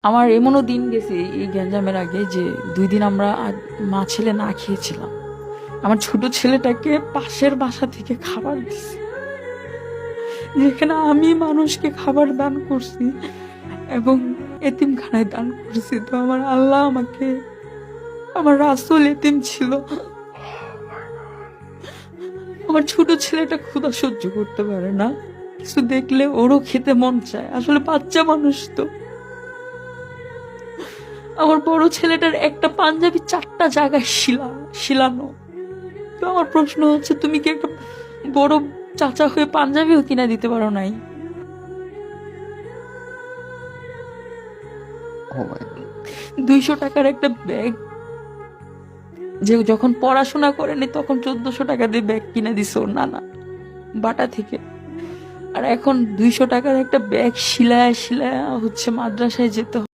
আমার এমনও দিন গেছে এই গ্যাঞ্জামের আগে যে 2 দিন আমরা মা ছেলে না খেয়েছিলাম। আমার ছোট ছেলেটাকে পাশের বাসা থেকে খাবার দিছি, যেখানে আমি মানুষকে খাবার দান করছি এবং এতিমখানায় দান করছি। তো আমার আল্লাহ আমাকে, আমার রাসূল এতিম ছিল, আমার ছোট ছেলেটা ক্ষুধা সহ্য করতে পারে না, কিছু দেখলে ওরও খেতে মন চায়, আসলে বাচ্চা মানুষ তো। আমার বড় ছেলেটার একটা পাঞ্জাবি 4টা জায়গায় শিলানো। তো আমার প্রশ্ন হচ্ছে, তুমি কি একটা বড় চাচা হয়ে পাঞ্জাবিও কিনা দিতে পারো নাই? Oh my God. 200 টাকার একটা ব্যাগ, যে যখন পড়াশোনা করেনি তখন 1400 টাকা দিয়ে ব্যাগ কিনে দিছে ওর নানা বাটা থেকে। আর এখন 200 টাকার একটা ব্যাগ শিলায় শিলায় হচ্ছে মাদ্রাসায় যেতে